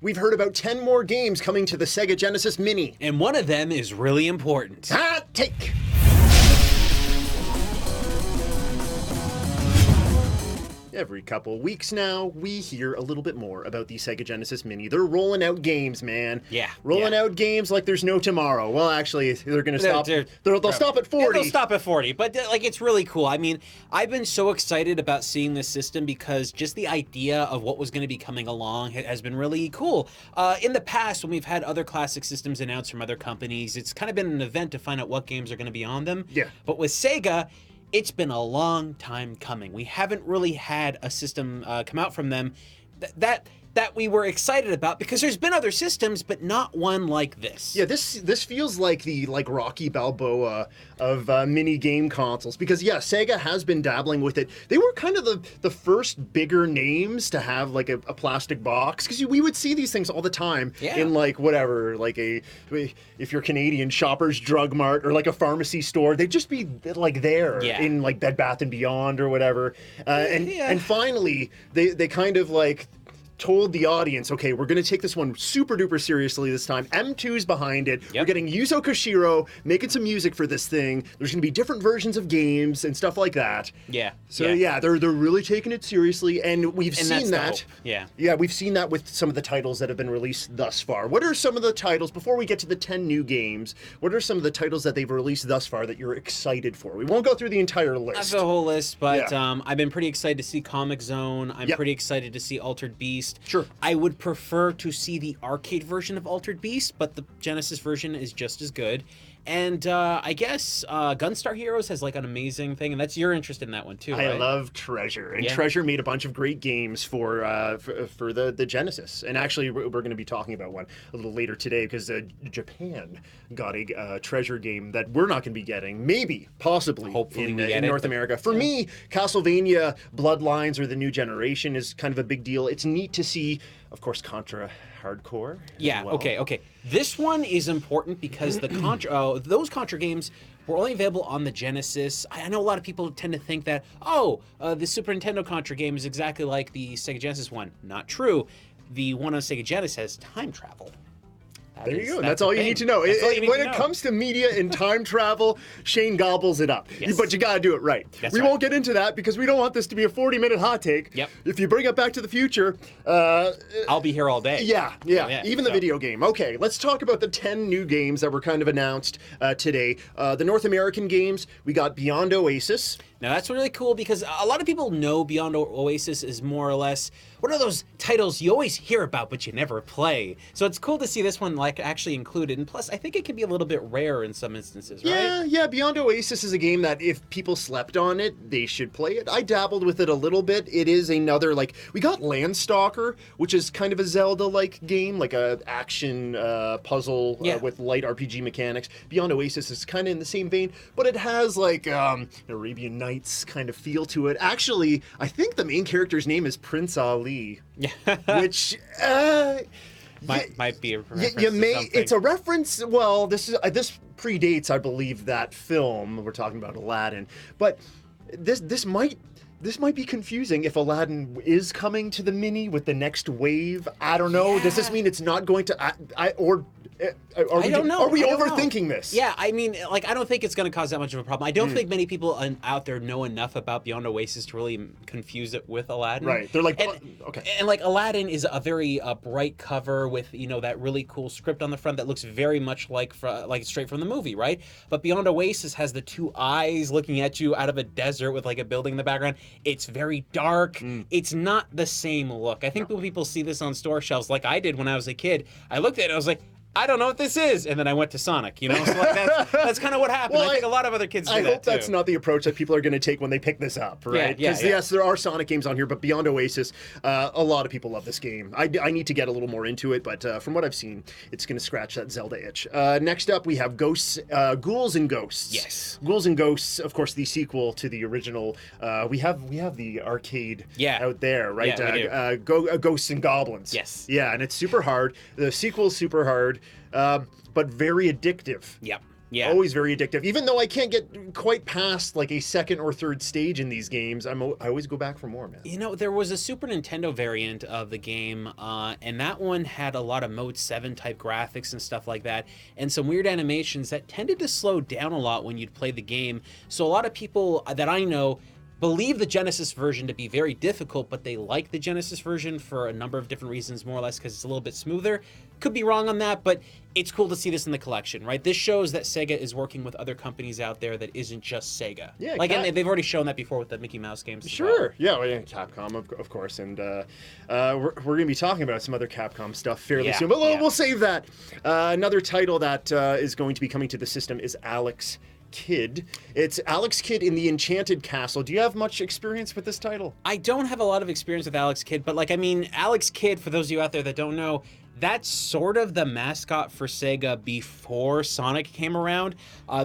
we've heard about 10 more games coming to the Sega Genesis Mini. And one of them is really important. Hot take! Every couple of weeks now, we hear a little bit more about the Sega Genesis Mini. They're rolling out games, man. Yeah. Rolling out games like there's no tomorrow. Well, actually, they're going to stop. They'll stop at 40. Yeah, they'll stop at 40, but like it's really cool. I mean, I've been so excited about seeing this system because just the idea of what was going to be coming along has been really cool. In the past, when we've had other classic systems announced from other companies, it's kind of been an event to find out what games are going to be on them. Yeah. But with Sega, it's been a long time coming. We haven't really had a system come out from them that we were excited about because there's been other systems, but not one like this. Yeah, this feels like the Rocky Balboa of mini game consoles because yeah, Sega has been dabbling with it. They were kind of the first bigger names to have like a plastic box because we would see these things all the time in like whatever, like if you're Canadian, Shoppers Drug Mart or like a pharmacy store, they'd just be like there in like Bed Bath and Beyond or whatever. And finally they kind of like told the audience, okay, we're going to take this one super duper seriously this time. M2's behind it. We're getting Yuzo Koshiro making some music for this thing. There's going to be different versions of games and stuff like that. Yeah. So yeah, they're really taking it seriously, and we've seen that. Yeah, we've seen that with some of the titles that have been released thus far. What are some of the titles, before we get to the 10 new games, what are some of the titles that they've released thus far that you're excited for? We won't go through the entire list. Not the whole list, but I've been pretty excited to see Comic Zone. I'm pretty excited to see Altered Beast. Sure. I would prefer to see the arcade version of Altered Beast, but the Genesis version is just as good. And I guess Gunstar Heroes has like an amazing thing, and you're interested in that one too, right? I love Treasure, and Treasure made a bunch of great games for the Genesis. And actually, we're going to be talking about one a little later today because Japan got a Treasure game that we're not going to be getting, maybe, possibly, hopefully in North America. For me, Castlevania Bloodlines or the New Generation is kind of a big deal. It's neat to see, of course, Contra Hardcore. Yeah. Well. Okay. This one is important because the Contra, those Contra games were only available on the Genesis. I know a lot of people tend to think that the Super Nintendo Contra game is exactly like the Sega Genesis one. Not true. The one on Sega Genesis has time travel. There you go. That's all you need to know. When it comes to media and time travel, Shane gobbles it up. Yes. But you got to do it right. We won't get into that because we don't want this to be a 40-minute hot take. Yep. If you bring up Back to the Future... I'll be here all day. Yeah. Even the video game. Okay, let's talk about the 10 new games that were kind of announced today. The North American games, we got Beyond Oasis. Now that's really cool because a lot of people know Beyond Oasis is more or less one of those titles you always hear about but you never play. So it's cool to see this one like actually included, and plus I think it can be a little bit rare in some instances, right? Yeah, Beyond Oasis is a game that if people slept on it, they should play it. I dabbled with it a little bit. It is another, like, we got Landstalker, which is kind of a Zelda-like game, like a action puzzle with light RPG mechanics. Beyond Oasis is kind of in the same vein, but it has like Arabian Nights kind of feel to it. Actually, I think the main character's name is Prince Ali, which might be a reference you may. to something. It's a reference. Well, this predates, I believe, that film. We're talking about Aladdin, but this might be confusing if Aladdin is coming to the Mini with the next wave. I don't know. Does this mean it's not going to? I don't know. Are we overthinking this? Yeah, I mean, like, I don't think it's going to cause that much of a problem. I don't think many people out there know enough about Beyond Oasis to really confuse it with Aladdin. Right. They're like, okay. And like Aladdin is a very bright cover with, that really cool script on the front that looks very much like straight from the movie, right? But Beyond Oasis has the two eyes looking at you out of a desert with like a building in the background. It's very dark. It's not the same look. I think when people see this on store shelves, like I did when I was a kid, I looked at it and I was like, I don't know what this is, and then I went to Sonic, So like that's kind of what happened. Well, I think a lot of other kids do that too. I hope that's not the approach that people are going to take when they pick this up, right? Because yes, there are Sonic games on here, but Beyond Oasis, a lot of people love this game. I need to get a little more into it, but from what I've seen, it's going to scratch that Zelda itch. Next up, we have Ghouls and Ghosts. Yes, Ghouls and Ghosts, of course, the sequel to the original. We have the arcade out there, right? Yeah, Ghosts and Goblins. Yes. Yeah, and it's super hard. The sequel is super hard. But very addictive. Yep. Yeah. Always very addictive. Even though I can't get quite past like a second or third stage in these games, I always go back for more, man. You know, there was a Super Nintendo variant of the game, and that one had a lot of Mode 7 type graphics and stuff like that, and some weird animations that tended to slow down a lot when you'd play the game. So a lot of people that I know believe the Genesis version to be very difficult, but they like the Genesis version for a number of different reasons, more or less because it's a little bit smoother. Could be wrong on that, but it's cool to see this in the collection, right? This shows that Sega is working with other companies out there that isn't just Sega. Yeah, like, and they've already shown that before with the Mickey Mouse games as well. Sure. Yeah, well, yeah, Capcom, of course. And we're going to be talking about some other Capcom stuff fairly soon. But we'll save that. Another title that is going to be coming to the system is Alex Kidd. It's Alex Kidd in the Enchanted Castle. Do you have much experience with this title? I don't have a lot of experience with Alex Kidd, but like, I mean, Alex Kidd, for those of you out there that don't know, that's sort of the mascot for Sega before Sonic came around.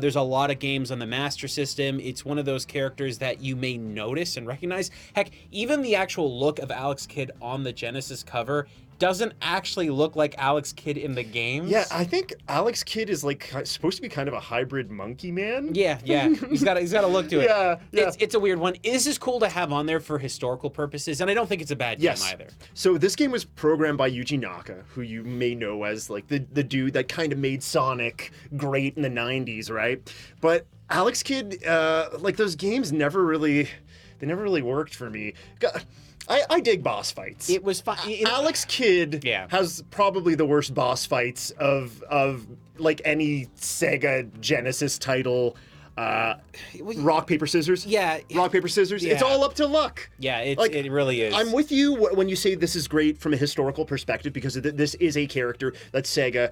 There's a lot of games on the Master System. It's one of those characters that you may notice and recognize. Heck, even the actual look of Alex Kidd on the Genesis cover doesn't actually look like Alex Kidd in the games. Yeah, I think Alex Kidd is like supposed to be kind of a hybrid monkey man. Yeah. He's got a look to it. Yeah. It's a weird one. This is cool to have on there for historical purposes, and I don't think it's a bad game either. So this game was programmed by Yuji Naka, who you may know as like the dude that kind of made Sonic great in the 90s, right? But Alex Kidd, like those games never really worked for me. I dig boss fights. It was fun. Alex Kidd has probably the worst boss fights of like any Sega Genesis title. Rock, paper, scissors. Yeah. Rock, paper, scissors. Yeah. It's all up to luck. Yeah, it really is. I'm with you when you say this is great from a historical perspective, because this is a character that Sega,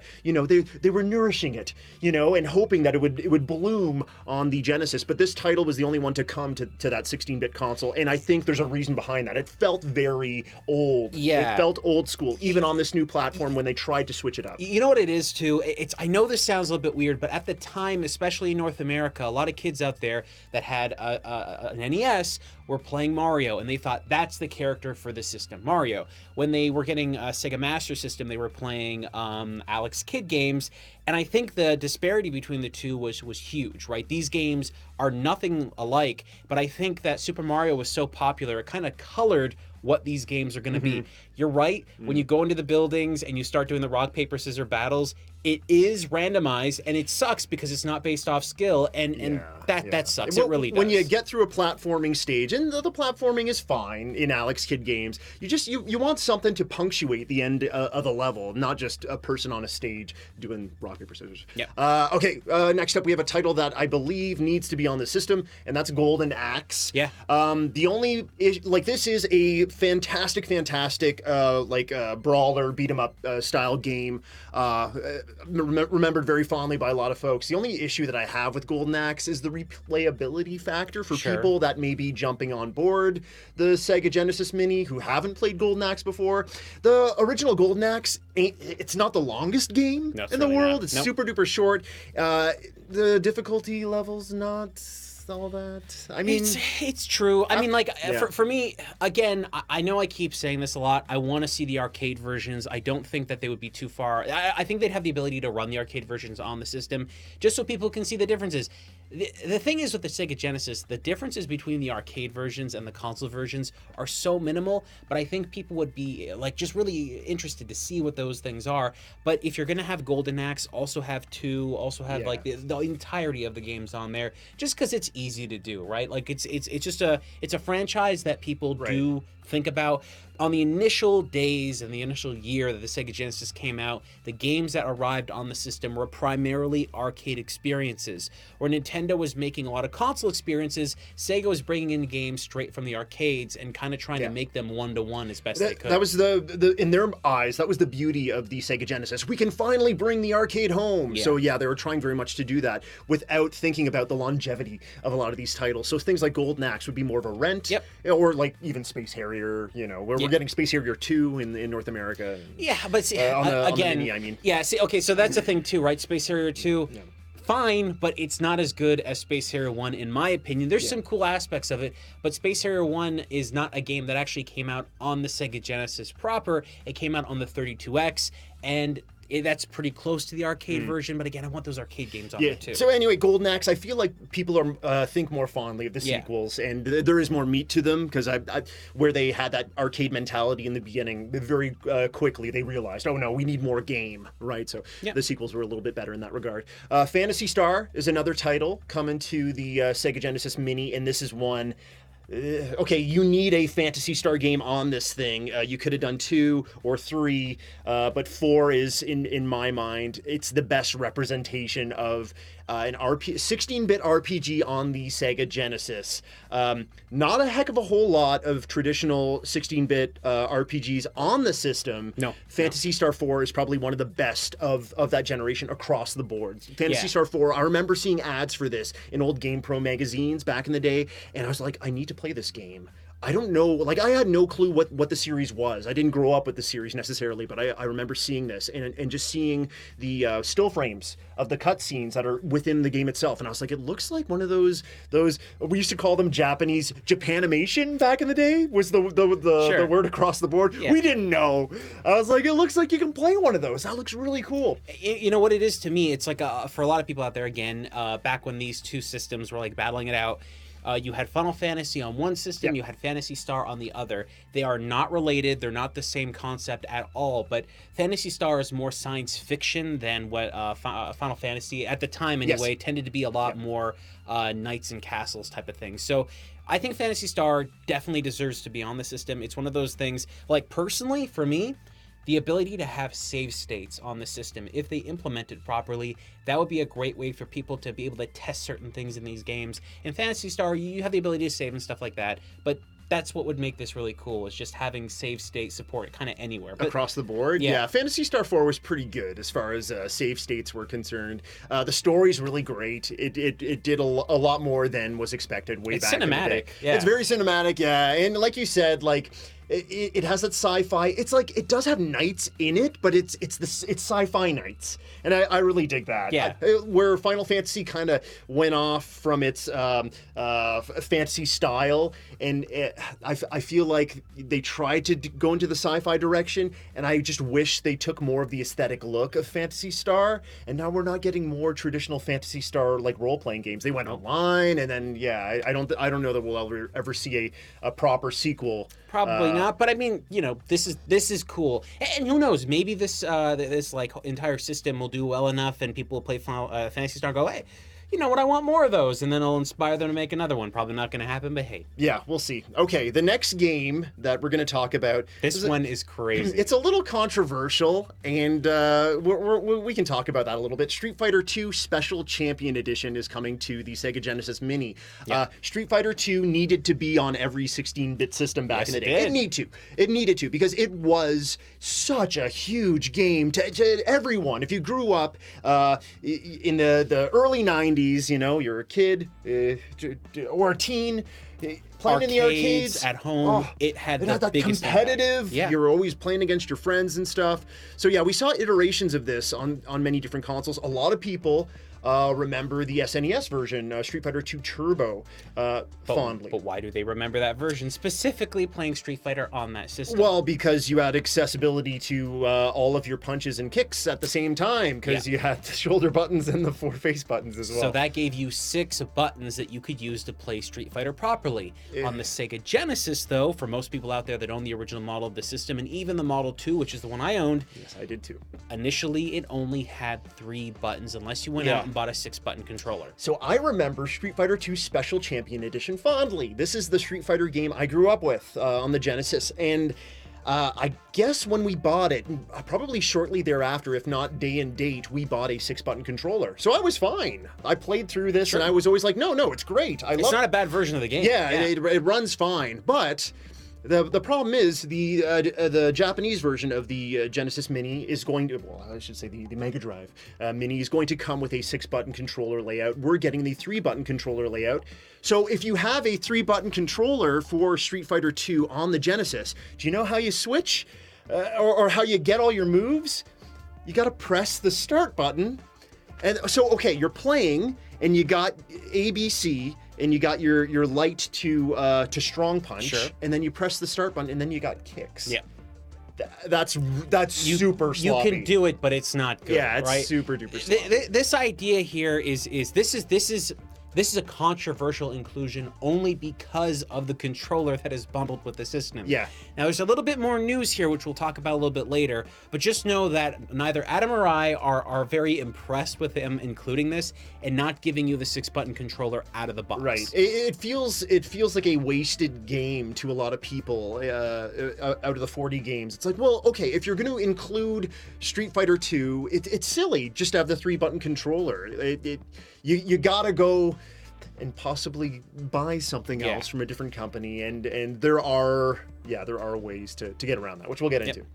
they were nourishing it, and hoping that it would bloom on the Genesis. But this title was the only one to come to that 16-bit console, and I think there's a reason behind that. It felt very old. Yeah. It felt old school, even on this new platform when they tried to switch it up. You know what it is, too? I know this sounds a little bit weird, but at the time, especially in North America, a lot of kids out there that had an NES were playing Mario, and they thought that's the character for the system, Mario. When they were getting a Sega Master System, they were playing Alex Kidd games, and I think the disparity between the two was huge, right? These games are nothing alike, but I think that Super Mario was so popular, it kind of colored what these games are going to be. You're right. When you go into the buildings and you start doing the rock, paper, scissors battles, it is randomized, and it sucks because it's not based off skill, and that sucks. It really does. When you get through a platforming stage, and the platforming is fine in Alex Kidd games, you want something to punctuate the end of the level, not just a person on a stage doing rock, paper, scissors. Yeah. Okay, next up we have a title that I believe needs to be on the system, and that's Golden Axe. Yeah. The only this is a fantastic brawler beat 'em up style game. Remembered very fondly by a lot of folks. The only issue that I have with Golden Axe is the replayability factor for people that may be jumping on board the Sega Genesis Mini who haven't played Golden Axe before. The original Golden Axe, it's not the longest game in the world. It's super duper short. The difficulty level's not all that. I mean, it's true. I mean, for me, again, I know I keep saying this a lot. I want to see the arcade versions. I don't think that they would be too far. I think they'd have the ability to run the arcade versions on the system just so people can see the differences. The thing is with the Sega Genesis, the differences between the arcade versions and the console versions are so minimal, but I think people would be just really interested to see what those things are. But if you're going to have Golden Axe, also have the entirety of the games on there, just because it's easy to do, right? Like it's just a franchise that people do think about. On the initial days and the initial year that the Sega Genesis came out, the games that arrived on the system were primarily arcade experiences. Where Nintendo was making a lot of console experiences, Sega was bringing in games straight from the arcades and kind of trying to make them one-to-one as best they could. That was the in their eyes, that was the beauty of the Sega Genesis. We can finally bring the arcade home. Yeah. So they were trying very much to do that without thinking about the longevity of a lot of these titles. So things like Golden Axe would be more of a rent, or like even Space Harrier, where we're getting Space Harrier 2 in North America. Yeah, but see, on the again, Mini, I mean. Yeah, see, okay, so that's the thing too, right? Space Harrier 2, fine, but it's not as good as Space Harrier 1 in my opinion. There's some cool aspects of it, but Space Harrier 1 is not a game that actually came out on the Sega Genesis proper. It came out on the 32X, and that's pretty close to the arcade version, but again, I want those arcade games on Yeah. there too. So anyway, Golden Axe, I feel like people are think more fondly of the sequels, and there is more meat to them because where they had that arcade mentality in the beginning, very quickly they realized, oh no, we need more game, right? So the sequels were a little bit better in that regard. Phantasy Star is another title coming to the Sega Genesis Mini, and this is one. Okay, you need a Phantasy Star game on this thing. You could have done 2 or 3, but 4 is, in my mind, it's the best representation of an 16-bit RPG on the Sega Genesis. Not a heck of a whole lot of traditional 16-bit RPGs on the system. No. Phantasy Star 4 is probably one of the best of that generation across the board. Phantasy Star 4, I remember seeing ads for this in old GamePro magazines back in the day, and I was like, I need to play this game. I don't know, like I had no clue what the series was. I didn't grow up with the series necessarily, but I remember seeing this and just seeing the still frames of the cutscenes that are within the game itself. And I was like, it looks like one of those we used to call them Japanimation back in the day, was the word across the board. Yeah. We didn't know. I was like, it looks like you can play one of those. That looks really cool. You know what it is to me? It's like for a lot of people out there, again, back when these two systems were like battling it out, you had Final Fantasy on one system, you had Phantasy Star on the other. They are not related. They're not the same concept at all, but Phantasy Star is more science fiction than what Final Fantasy, at the time anyway, tended to be a lot more knights and castles type of thing. So I think Phantasy Star definitely deserves to be on the system. It's one of those things, like personally, for me, the ability to have save states on the system, if they implement it properly, that would be a great way for people to be able to test certain things in these games. In Phantasy Star, you have the ability to save and stuff like that, but that's what would make this really cool, is just having save state support kind of anywhere. But, across the board? Yeah. Phantasy Star 4 was pretty good as far as save states were concerned. The story's really great. It did a lot more than was expected way back in the day. It's cinematic. Yeah. It's very cinematic, yeah. And like you said, like, it has that sci-fi. It's like, it does have knights in it, but it's sci-fi knights, and I really dig that. Yeah. Where Final Fantasy kind of went off from its fantasy style, and I feel like they tried to go into the sci-fi direction, and I just wish they took more of the aesthetic look of Phantasy Star. And now we're not getting more traditional Phantasy Star like role-playing games. They went online, and then I don't know that we'll ever see a proper sequel. Probably not, but I mean, you know, this is cool, and who knows? Maybe this like entire system will do well enough, and people will play Phantasy Star and go, hey, you know what, I want more of those, and then it'll inspire them to make another one. Probably not going to happen, but hey. Yeah, we'll see. Okay, the next game that we're going to talk about... This one is crazy. It's a little controversial, and we can talk about that a little bit. Street Fighter 2 Special Champion Edition is coming to the Sega Genesis Mini. Yeah. Street Fighter 2 needed to be on every 16-bit system back in the day. It needed to, because it was such a huge game to everyone. If you grew up in the early 90s, you know, you're a kid or a teen playing in the arcades at home. It had that competitive. Yeah. You're always playing against your friends and stuff. So yeah, we saw iterations of this on many different consoles. A lot of people remember the SNES version, Street Fighter 2 Turbo, fondly. But why do they remember that version, specifically playing Street Fighter on that system? Well, because you had accessibility to all of your punches and kicks at the same time, because you had the shoulder buttons and the 4 face buttons as well. So that gave you 6 buttons that you could use to play Street Fighter properly. On the Sega Genesis, though, for most people out there that own the original model of the system, and even the Model 2, which is the one I owned. Yes, I did too. Initially, it only had 3 buttons, unless you went out and bought a 6-button controller. So I remember Street Fighter 2 Special Champion Edition fondly. This is the Street Fighter game I grew up with on the Genesis, and I guess when we bought it, probably shortly thereafter, if not day and date, we bought a 6-button controller. So I was fine. I played through this, and I was always like, no, it's great. It's not a bad version of the game. Yeah. It runs fine, but... The problem is the Japanese version of the Genesis Mini is going to, well, I should say the Mega Drive Mini is going to come with a 6-button controller layout. We're getting the 3-button controller layout. So if you have a 3-button controller for Street Fighter 2 on the Genesis, do you know how you switch or how you get all your moves? You got to press the start button. And so, okay, you're playing and you got ABC, and you got your light to strong punch, and then you press the start button, and then you got kicks. Yeah. That's super sloppy. You can do it, but it's not good. Yeah, it's right? super duper sloppy. This idea here is this is a controversial inclusion only because of the controller that is bundled with the system. Yeah. Now, there's a little bit more news here, which we'll talk about a little bit later, but just know that neither Adam or I are very impressed with them including this and not giving you the 6-button controller out of the box. Right. It feels like a wasted game to a lot of people out of the 40 games. It's like, well, okay, if you're going to include Street Fighter 2, it's silly just to have the 3-button controller. You gotta go and possibly buy something else from a different company, and there are ways to get around that, which we'll get into.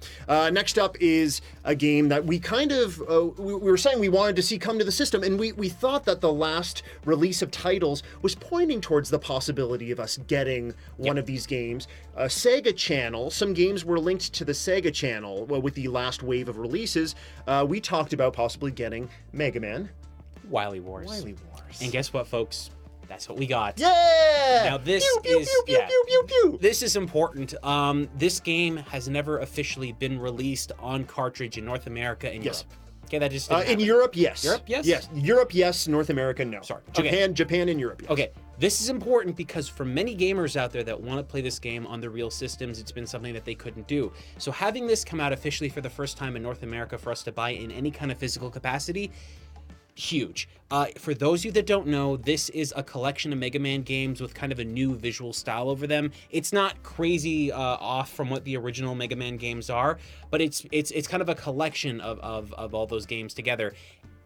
Next up is a game that we kind of we were saying we wanted to see come to the system, and we thought that the last release of titles was pointing towards the possibility of us getting one of these games. Sega Channel, some games were linked to the Sega Channel with the last wave of releases. We talked about possibly getting Mega Man. Wily Wars. And guess what, folks? That's what we got. Yeah! Now this this is important. This game has never officially been released on cartridge in North America and Europe. Okay, that just in Europe, yes. Europe, yes? Yes. Europe, yes. North America, no. Sorry. Japan and Europe, yes. Okay, this is important because for many gamers out there that want to play this game on the real systems, it's been something that they couldn't do. So having this come out officially for the first time in North America for us to buy in any kind of physical capacity, huge. For those of you that don't know, this is a collection of Mega Man games with kind of a new visual style over them. It's not crazy off from what the original Mega Man games are, but it's kind of a collection of all those games together.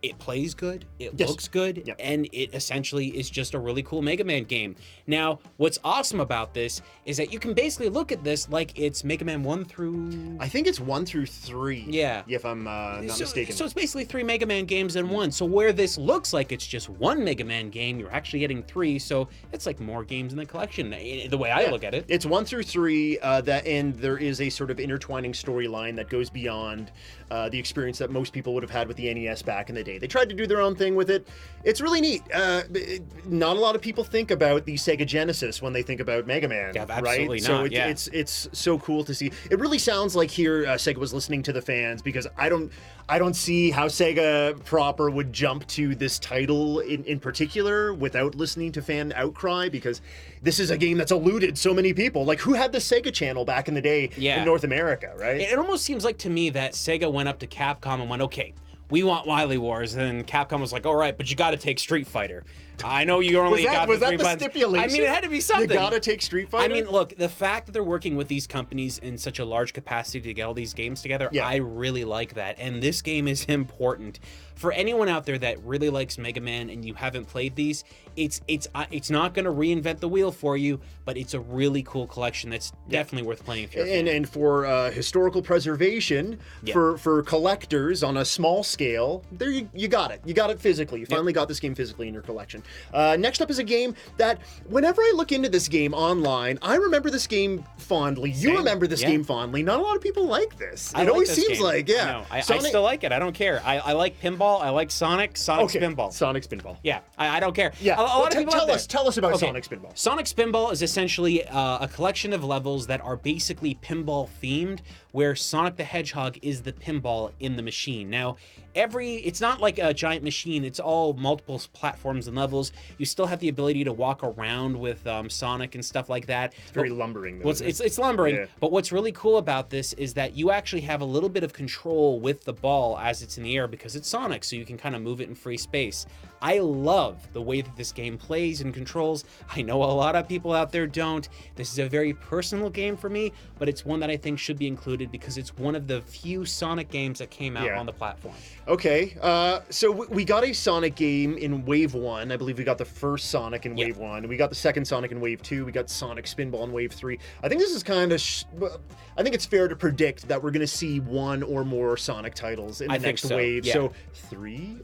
It plays good, it looks good, and it essentially is just a really cool Mega Man game. Now, what's awesome about this is that you can basically look at this like it's Mega Man 1 through... I think it's 1 through 3. Yeah. If I'm not mistaken. So it's basically 3 Mega Man games in one. So where this looks like it's just one Mega Man game, you're actually getting 3, so it's like more games in the collection, the way I look at it. It's 1 through 3, and there is a sort of intertwining storyline that goes beyond the experience that most people would have had with the NES back in the day. They tried to do their own thing with it. It's really neat. Not a lot of people think about the Sega Genesis when they think about Mega Man, absolutely right? not. So it's so cool to see. It really sounds like here Sega was listening to the fans, because I don't see how Sega proper would jump to this title in particular without listening to fan outcry, because this is a game that's eluded so many people. Like, who had the Sega Channel back in the day in North America, right? It almost seems like to me that Sega went up to Capcom and went, okay, we want Wily Wars, and Capcom was like, all right, but you got to take Street Fighter. I know you only got the 3 buttons. Stipulation? I mean, it had to be something. You got to take Street Fighter? I mean, look, the fact that they're working with these companies in such a large capacity to get all these games together, I really like that. And this game is important. For anyone out there that really likes Mega Man and you haven't played these, it's not going to reinvent the wheel for you, but it's a really cool collection that's definitely worth playing if you're a fan. And for historical preservation, for collectors on a small scale, there you got it. You got it physically. You finally got this game physically in your collection. Next up is a game that, whenever I look into this game online, I remember this game fondly. You remember this game fondly. Not a lot of people like this. It always seems like, I still like it. I don't care. I like pinball. I like Sonic Spinball. Sonic Spinball. Yeah, I don't care. Yeah. A lot of people tell us about Sonic Spinball. Sonic Spinball is essentially a collection of levels that are basically pinball themed, where Sonic the Hedgehog is the pinball in the machine. Now, it's not like a giant machine, it's all multiple platforms and levels. You still have the ability to walk around with Sonic and stuff like that. It's very lumbering, though. Well, it's lumbering, but what's really cool about this is that you actually have a little bit of control with the ball as it's in the air, because it's Sonic, so you can kind of move it in free space. I love the way that this game plays and controls. I know a lot of people out there don't. This is a very personal game for me, but it's one that I think should be included because it's one of the few Sonic games that came out on the platform. Okay, so we got a Sonic game in Wave 1. I believe we got the first Sonic in Wave 1. We got the second Sonic in Wave 2. We got Sonic Spinball in Wave 3. I think this is kind of... I think it's fair to predict that we're going to see one or more Sonic titles in the next wave. Yeah. So 3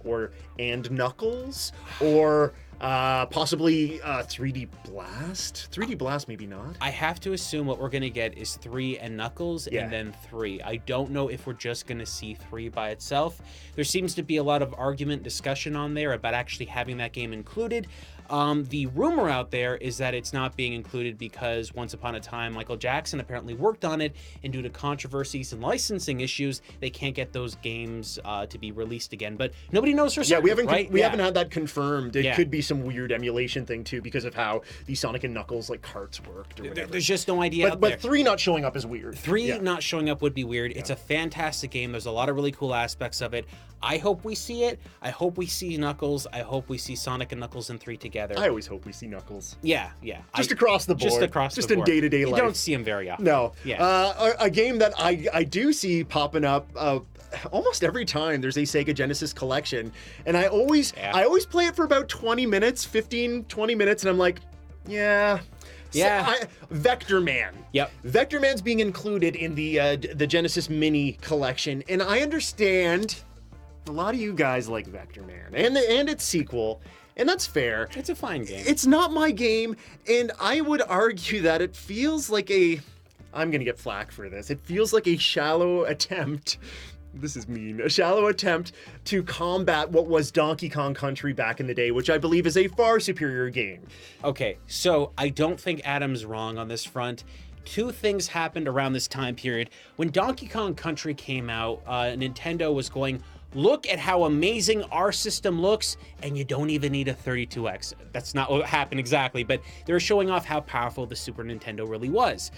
and Knuckles, or possibly 3D Blast. 3D Blast, maybe not. I have to assume what we're going to get is 3 and Knuckles, and then 3. I don't know if we're just going to see 3 by itself. There seems to be a lot of argument, discussion on there about actually having that game included. The rumor out there is that it's not being included because once upon a time, Michael Jackson apparently worked on it, and due to controversies and licensing issues, they can't get those games to be released again. But nobody knows for certain. We haven't had that confirmed. It could be some weird emulation thing too, because of how the Sonic and Knuckles like carts worked or whatever. There's just no idea. But 3 not showing up is weird. 3 not showing up would be weird. It's a fantastic game. There's a lot of really cool aspects of it. I hope we see it. I hope we see Knuckles. I hope we see Sonic and Knuckles in 3 together. I always hope we see Knuckles. Yeah. Just across the board. Just in day-to-day life. You don't see him very often. No. Yeah. A game that I do see popping up almost every time there's a Sega Genesis collection, and I always play it for about 20 minutes, 20 minutes, and I'm like, yeah. Vector Man. Yep. Vector Man's being included in the Genesis Mini collection, and I understand a lot of you guys like Vector Man and its sequel, and that's fair. It's a fine game. It's not my game, and I would argue that it feels like I'm gonna get flack for this. It feels like a shallow attempt. This is mean. A shallow attempt to combat what was Donkey Kong Country back in the day, which I believe is a far superior game. Okay, so I don't think Adam's wrong on this front. 2 things happened around this time period. When Donkey Kong Country came out, Nintendo was going, look at how amazing our system looks, and you don't even need a 32X. That's not what happened exactly, but they were showing off how powerful the Super Nintendo really was.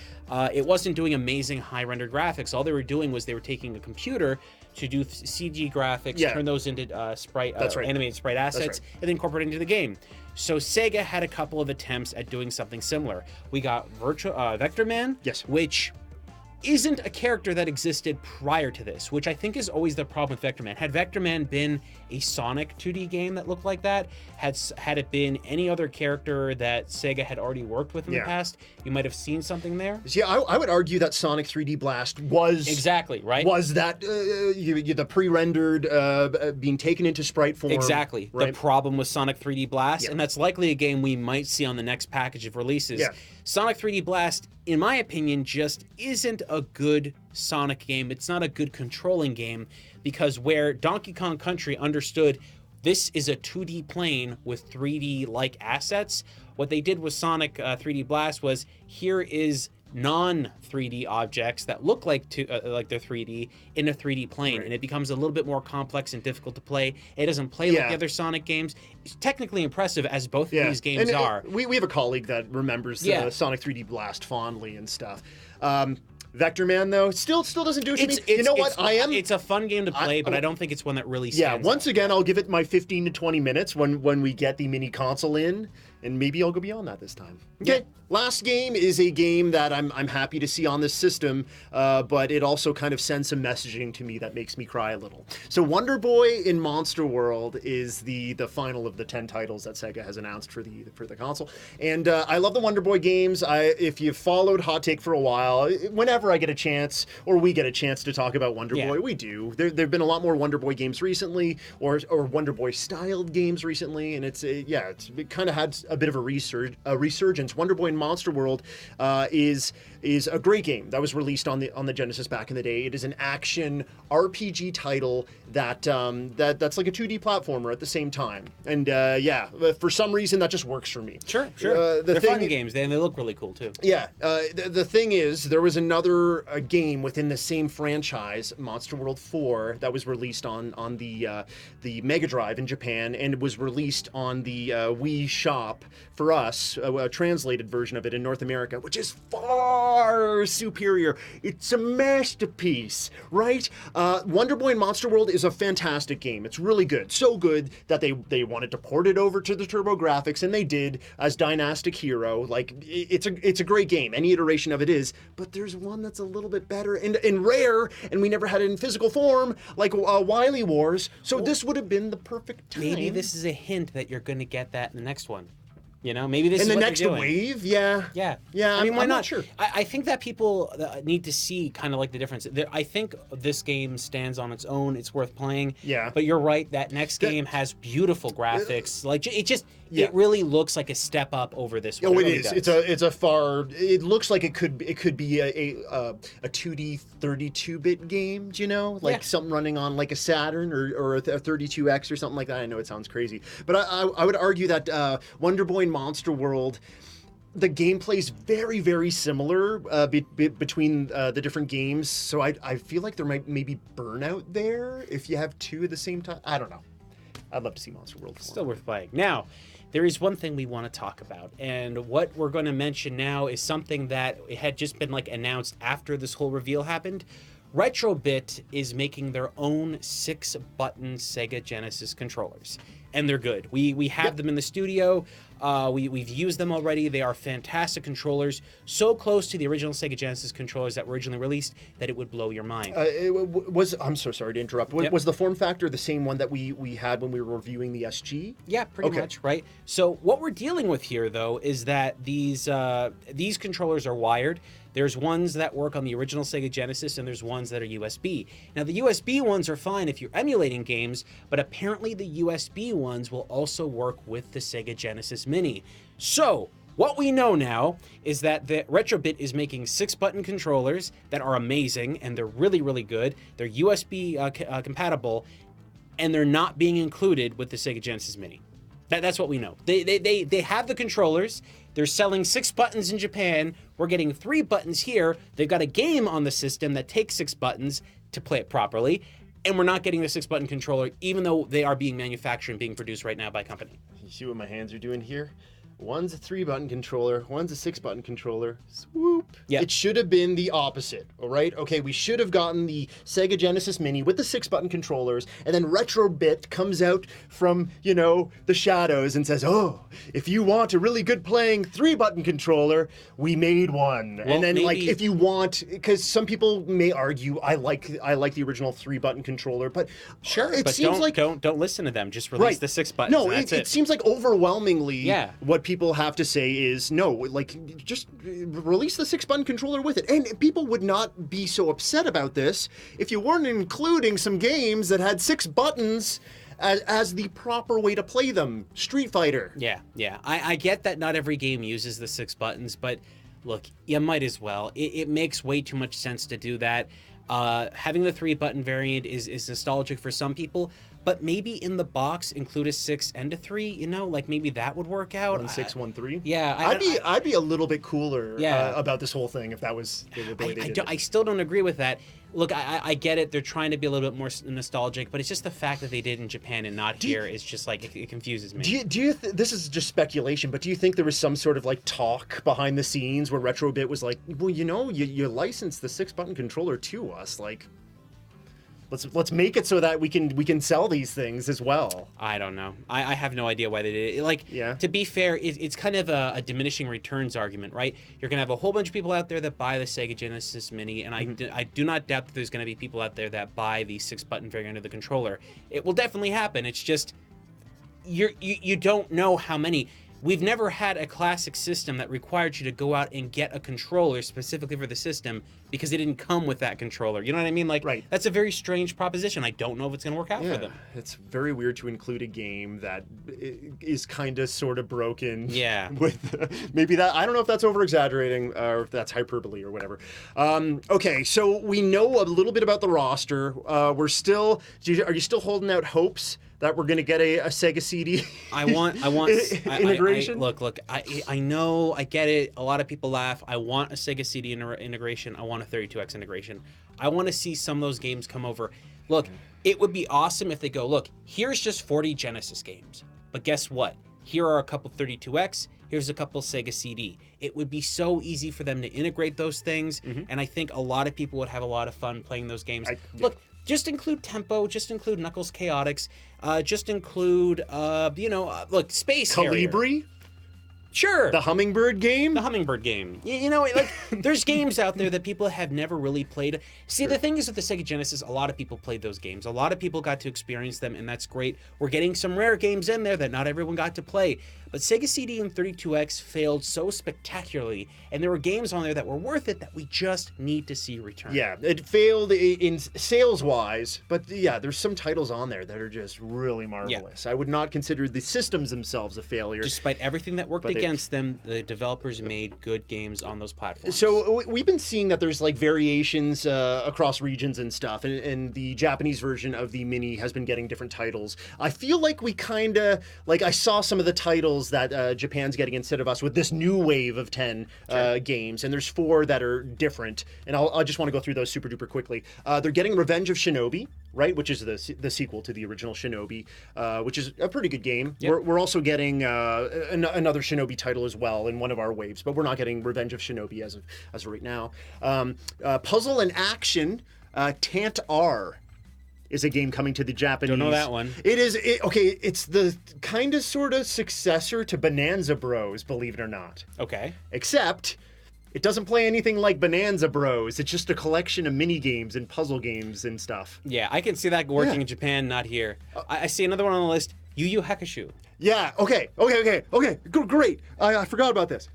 It wasn't doing amazing high-rendered graphics. All they were doing was they were taking a computer to do CG graphics, turn those into animated sprite assets, and then incorporate it into the game. So Sega had a couple of attempts at doing something similar. We got Vector Man, which isn't a character that existed prior to this, which I think is always the problem with Vector Man. Had Vector Man been a Sonic 2D game that looked like that, had it been any other character that Sega had already worked with in the past, you might have seen something there. Yeah, I would argue that Sonic 3D Blast was was that the pre-rendered being taken into sprite form. Exactly. Right? The problem with Sonic 3D Blast, and that's likely a game we might see on the next package of releases. Sonic 3D Blast, in my opinion, just isn't a good Sonic game. It's not a good controlling game, because where Donkey Kong Country understood this is a 2D plane with 3D-like assets, what they did with Sonic 3D Blast was, here is non-3D objects that look like they're 3D in a 3D plane, and it becomes a little bit more complex and difficult to play. It doesn't play like the other Sonic games. It's technically impressive, as both of these games are. We have a colleague that remembers Sonic 3D Blast fondly and stuff. Vector Man, though, still doesn't do it to me. You know what? It's a fun game to play, but I don't think it's one that really stands once again, I'll give it my 15 to 20 minutes when we get the mini console in, and maybe I'll go beyond that this time. Okay. Last game is a game that I'm happy to see on this system, but it also kind of sends some messaging to me that makes me cry a little. So Wonder Boy in Monster World is the final of the 10 titles that Sega has announced for the console. And I love the Wonder Boy games. If you've followed Hot Take for a while, whenever I get a chance, or we get a chance to talk about Wonder Boy, we do. There've been a lot more Wonder Boy games recently, or Wonder Boy styled games recently, and it kind of had a bit of a resurgence. Wonder Boy in Monster World is a great game that was released on the Genesis back in the day. It is an action RPG title that's like a 2D platformer at the same time. And for some reason that just works for me. Sure. They're fun games, and they look really cool too. Yeah. The thing is, there was another game within the same franchise, Monster World 4, that was released on the Mega Drive in Japan, and it was released on the Wii Shop for us, a translated version of it in North America, which is far superior. It's a masterpiece, right? Wonder Boy in Monster World is a fantastic game. It's really good. So good that they wanted to port it over to the TurboGrafx, and they did as Dynastic Hero. Like, it's a great game. Any iteration of it is, but there's one that's a little bit better and rare, and we never had it in physical form, like Wily Wars. So this would have been the perfect time. Maybe this is a hint that you're going to get that in the next one. You know, maybe this is the what next they're doing. wave. Yeah. I mean, why I'm not? Sure. I think that people need to see kind of like the difference. I think this game stands on its own. It's worth playing. Yeah. But you're right. That next game has beautiful graphics. Yeah. it really looks like a step up over this one. Oh, it really is. does. It's a far. It looks like it could be a 2D 32-bit game. Do you know, like Yeah. something running on like a Saturn or a 32X or something like that. I know it sounds crazy, but I would argue that Wonder Boy and Monster World, the gameplay's very, very similar between the different games. So I feel like there might maybe burnout there if you have two at the same time. I don't know. I'd love to see Monster World 4. Still worth playing. Now, there is one thing we want to talk about, and what we're going to mention now is something that had just been like announced after this whole reveal happened. Retrobit is making their own 6-button Sega Genesis controllers, and they're good. We have them in the studio. We've used them already. They are fantastic controllers, so close to the original Sega Genesis controllers that were originally released that it would blow your mind. I'm so sorry to interrupt. Yep. Was the form factor the same one that we had when we were reviewing the SG? Yeah, pretty Okay. much, right? So what we're dealing with here, though, is that these controllers are wired. There's ones that work on the original Sega Genesis, and there's ones that are USB. Now, the USB ones are fine if you're emulating games, but apparently the USB ones will also work with the Sega Genesis Mini. So, what we know now is that the Retrobit is making 6-button controllers that are amazing, and they're really, really good. They're USB compatible, and they're not being included with the Sega Genesis Mini. That's what we know. They have the controllers. They're selling 6 buttons in Japan. We're getting 3 buttons here. They've got a game on the system that takes 6 buttons to play it properly. And we're not getting the 6-button controller, even though they are being manufactured and being produced right now by a company. You see what my hands are doing here? One's a 3-button controller, one's a 6-button controller. Swoop. Yeah. It should have been the opposite, all right? Okay, we should have gotten the Sega Genesis Mini with the 6-button controllers, and then Retrobit comes out from, the shadows and says, "Oh, if you want a really good playing 3-button controller, we made one." Well, and then maybe- if you want, because some people may argue, I like the original 3-button controller, but Sure, it but seems like don't listen to them. Just release the 6 buttons. no, and that's it seems like overwhelmingly Yeah. what people have to say is no, like just release the 6-button controller with it. And people would not be so upset about this if you weren't including some games that had 6 buttons as the proper way to play them. Street Fighter. Yeah. I get that not every game uses the 6 buttons, but look, you might as well. It makes way too much sense to do that. Having the 3-button variant is nostalgic for some people, but maybe in the box include a 6 and a 3. Like maybe that would work out. 1-6, 1-3. Yeah, I'd be a little bit cooler Yeah. About this whole thing if that was the way they did it. I still don't agree with that. Look, I get it. They're trying to be a little bit more nostalgic, but it's just the fact that they did in Japan and not here is just like it confuses me. Do you this is just speculation, but do you think there was some sort of like talk behind the scenes where Retrobit was like, well, you licensed the 6-button controller to us, like let's make it so that we can sell these things as well. I don't know. I have no idea why they did it. Like, Yeah. to be fair, it's kind of a diminishing returns argument, right? You're going to have a whole bunch of people out there that buy the Sega Genesis Mini, and I do not doubt that there's going to be people out there that buy the 6-button variant of the controller. It will definitely happen. It's just, you don't know how many. We've never had a classic system that required you to go out and get a controller specifically for the system because it didn't come with that controller. You know what I mean? Like, Right. That's a very strange proposition. I don't know if it's going to work out for them. It's very weird to include a game that is kind of sort of broken. Yeah. With maybe that, I don't know if that's over exaggerating or if that's hyperbole or whatever. Okay, so we know a little bit about the roster. Are you still holding out hopes that we're going to get a Sega CD? I want integration. Look. I know. I get it. A lot of people laugh. I want a Sega CD integration. I want a 32X integration. I want to see some of those games come over. Look, it would be awesome if they go, look, here's just 40 Genesis games, but guess what? Here are a couple 32X. Here's a couple Sega CD. It would be so easy for them to integrate those things, and I think a lot of people would have a lot of fun playing those games. Look. Just include Tempo, just include Knuckles Chaotix, just include, look, Space Harrier. Calibri? Sure. The Hummingbird game? The Hummingbird game. You know, like, there's games out there that people have never really played. See, the thing is with the Sega Genesis, a lot of people played those games. A lot of people got to experience them, and that's great. We're getting some rare games in there that not everyone got to play. But Sega CD and 32X failed so spectacularly, and there were games on there that were worth it that we just need to see return. Yeah, it failed in sales-wise, but yeah, there's some titles on there that are just really marvelous. I would not consider the systems themselves a failure. Despite everything that worked against them, the developers made good games on those platforms. So we've been seeing that there's like variations across regions and stuff, and the Japanese version of the Mini has been getting different titles. I feel like we kind of, like I saw some of the titles that Japan's getting instead of us with this new wave of 10 games, and there's 4 that are different, and I just want to go through those super duper quickly. They're getting Revenge of Shinobi, right, which is the sequel to the original Shinobi, which is a pretty good game. Yep. We're also getting another Shinobi title as well in one of our waves, but we're not getting Revenge of Shinobi as of right now. Puzzle and Action, Tant R is a game coming to the Japanese. Don't know that one. Okay, it's the kind of sort of successor to Bonanza Bros, believe it or not. Okay. Except it doesn't play anything like Bonanza Bros. It's just a collection of mini games and puzzle games and stuff. Yeah, I can see that working in Japan, not here. I see another one on the list, Yu Yu Hakusho. Yeah, okay, great. I forgot about this.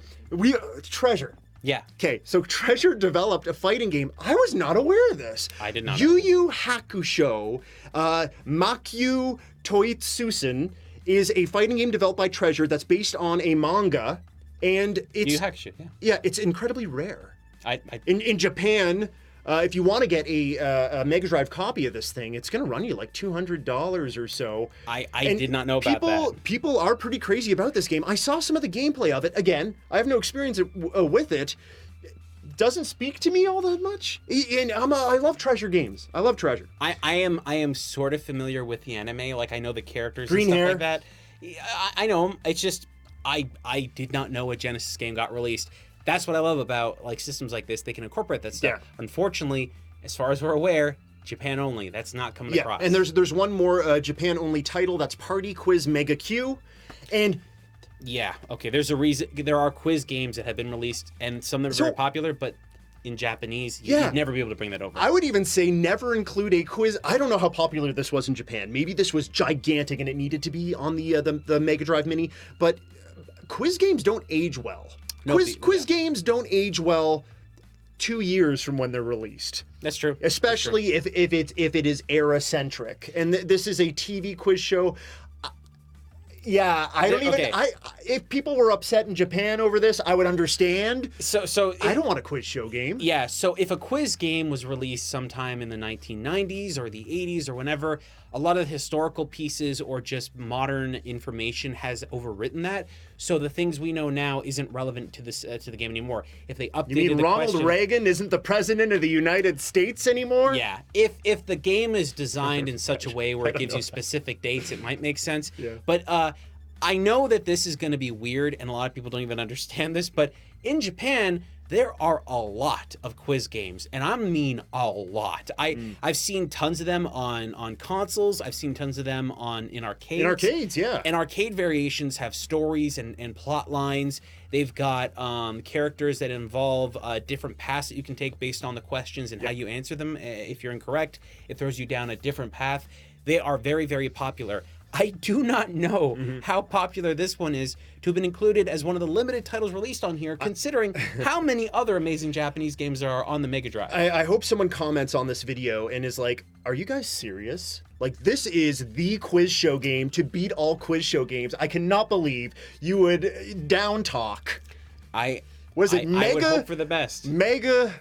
Treasure. Yeah. Okay, so Treasure developed a fighting game. I was not aware of this. I did not know. Yu Yu Hakusho, Makyu Toitsusen is a fighting game developed by Treasure that's based on a manga, and it's Yu Yu Hakusho, yeah. Yeah, it's incredibly rare. I In Japan, if you want to get a Mega Drive copy of this thing, it's going to run you like $200 or so. I did not know about that. People are pretty crazy about this game. I saw some of the gameplay of it. Again, I have no experience with it. Doesn't speak to me all that much. And I love Treasure games. I love Treasure. I am sort of familiar with the anime. Like, I know the characters Green and stuff hair. like that. I know them. It's just I did not know a Genesis game got released. That's what I love about like systems like this. They can incorporate that stuff. Yeah. Unfortunately, as far as we're aware, Japan only. That's not coming across. And there's one more Japan only title. That's Party Quiz Mega Q, and yeah, okay. There's a reason. There are quiz games that have been released, and some of them are very popular, but in Japanese, you'd never be able to bring that over. I would even say never include a quiz. I don't know how popular this was in Japan. Maybe this was gigantic and it needed to be on the Mega Drive Mini. But quiz games don't age well. Quiz games don't age well 2 years from when they're released. That's true. Especially if it is era centric. And this is a TV quiz show. Yeah, I don't even. If people were upset in Japan over this, I would understand. So I don't want a quiz show game. Yeah. So if a quiz game was released sometime in the 1990s or the 80s or whenever, a lot of the historical pieces or just modern information has overwritten that. So the things we know now isn't relevant to this to the game anymore. If they updated You mean the Ronald question, Reagan isn't the president of the United States anymore? Yeah. If the game is designed in such a way where it gives you specific dates, it might make sense. Yeah. But I know that this is going to be weird, and a lot of people don't even understand this, but in Japan, there are a lot of quiz games, and I mean a lot. I've seen tons of them on consoles. I've seen tons of them in arcades. In arcades, yeah. And arcade variations have stories and plot lines. They've got characters that involve different paths that you can take based on the questions and how you answer them. If you're incorrect, it throws you down a different path. They are very, very popular. I do not know how popular this one is to have been included as one of the limited titles released on here, considering how many other amazing Japanese games there are on the Mega Drive. I hope someone comments on this video and is like, are you guys serious? Like, this is the quiz show game to beat all quiz show games. I cannot believe you would down talk. I would hope for the best. Mega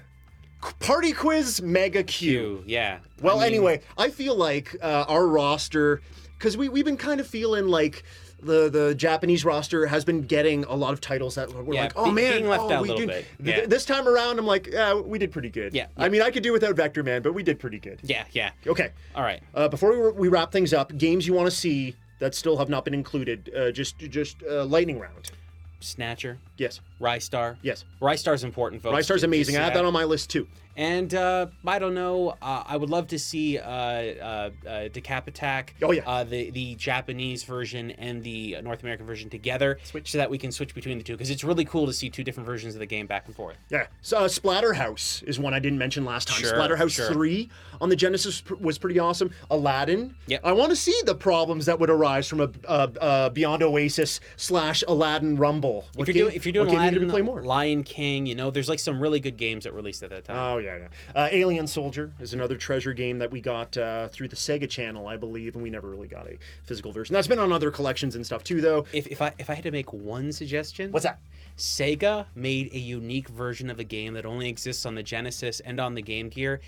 Party Quiz Mega Q. Yeah. Well, anyway, I feel like our roster, because we've been kind of feeling like the Japanese roster has been getting a lot of titles that we're like, oh man, being left out a little bit. Yeah. This time around, I'm like, yeah, we did pretty good. Yeah. I mean, I could do without Vector Man, but we did pretty good. Yeah. Okay. All right. Before we wrap things up, games you want to see that still have not been included, just lightning round. Snatcher. Yes. Rerez Star. Yes. Rerez Star's important, folks. Rerez Star's amazing. I have that on my list too. And I don't know. I would love to see Decap Attack. Oh yeah. The Japanese version and the North American version together, Switch. so that we can switch between the two. Because it's really cool to see two different versions of the game back and forth. Yeah. So Splatterhouse is one I didn't mention last time. Sure, Splatterhouse 3 on the Genesis was pretty awesome. Aladdin. Yep. I want to see the problems that would arise from a Beyond Oasis / Aladdin Rumble. If you're doing Aladdin, play more? Lion King, there's like some really good games that released at that time. Oh yeah. Alien Soldier is another treasure game that we got through the Sega channel, I believe, and we never really got a physical version. That's been on other collections and stuff too, though. If I had to make one suggestion, What's that? Sega made a unique version of a game that only exists on the Genesis and on the Game Gear.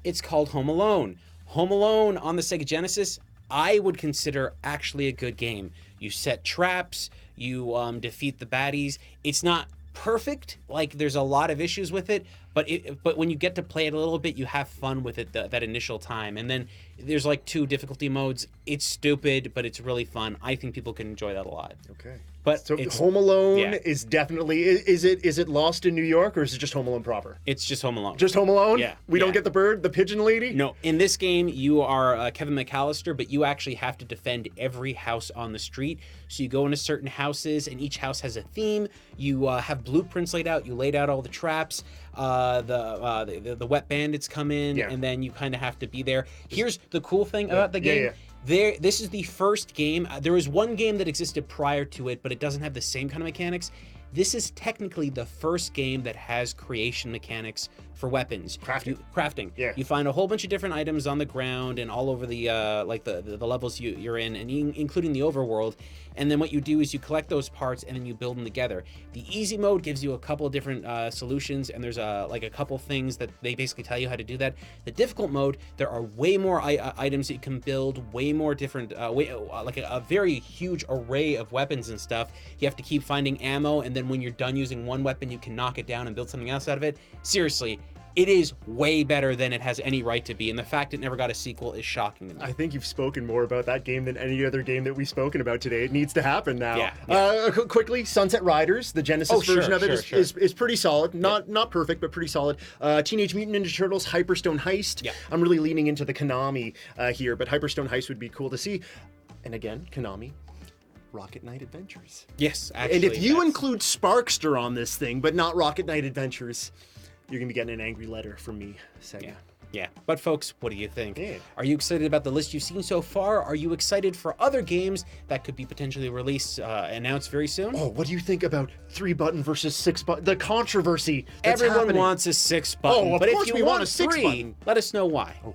It's called Home Alone. Home Alone on the Sega Genesis, I would consider actually a good game. You set traps, you defeat the baddies. It's not perfect, like there's a lot of issues with it, but when you get to play it a little bit, you have fun with it that initial time. And then there's like 2 difficulty modes. It's stupid, but it's really fun. I think people can enjoy that a lot. Okay. But So it's Home Alone is definitely is it Lost in New York, or is it just Home Alone proper? It's just Home Alone. Just Home Alone? Yeah, We yeah. don't get the bird, the pigeon lady? No, in this game, you are Kevin McAllister, but you actually have to defend every house on the street. So you go into certain houses, and each house has a theme. You have blueprints laid out. You laid out all the traps. The wet bandits come in, and then you kind of have to be there. Here's the cool thing about the game. This is the first game. There was one game that existed prior to it, but it doesn't have the same kind of mechanics. This is technically the first game that has creation mechanics for weapons. Crafting. Yeah. You find a whole bunch of different items on the ground and all over the the levels you're in, and including the overworld. And then what you do is you collect those parts and then you build them together. The easy mode gives you a couple of different solutions, and there's a couple things that they basically tell you how to do that. The difficult mode, there are way more items that you can build, way more different, like a very huge array of weapons and stuff. You have to keep finding ammo, and then when you're done using one weapon, you can knock it down and build something else out of it. Seriously, it is way better than it has any right to be, and the fact it never got a sequel is shocking to me. I think you've spoken more about that game than any other game that we've spoken about today. It needs to happen now. Yeah. Quickly, Sunset Riders, the Genesis version of it is pretty solid. Not perfect, but pretty solid. Teenage Mutant Ninja Turtles, Hyperstone Heist. Yeah. I'm really leaning into the Konami here, but Hyperstone Heist would be cool to see. And again, Konami. Rocket Knight Adventures. Yes, actually. And if you include Sparkster on this thing, but not Rocket Knight Adventures, you're going to be getting an angry letter from me, Sega. Yeah. But folks, what do you think? Yeah. Are you excited about the list you've seen so far? Are you excited for other games that could be potentially released, announced very soon? Oh, what do you think about 3-button versus 6-button? The controversy that's Everyone happening. wants a 6-button. Oh, of but course if we you want want a 6-button. let us know why. Oh.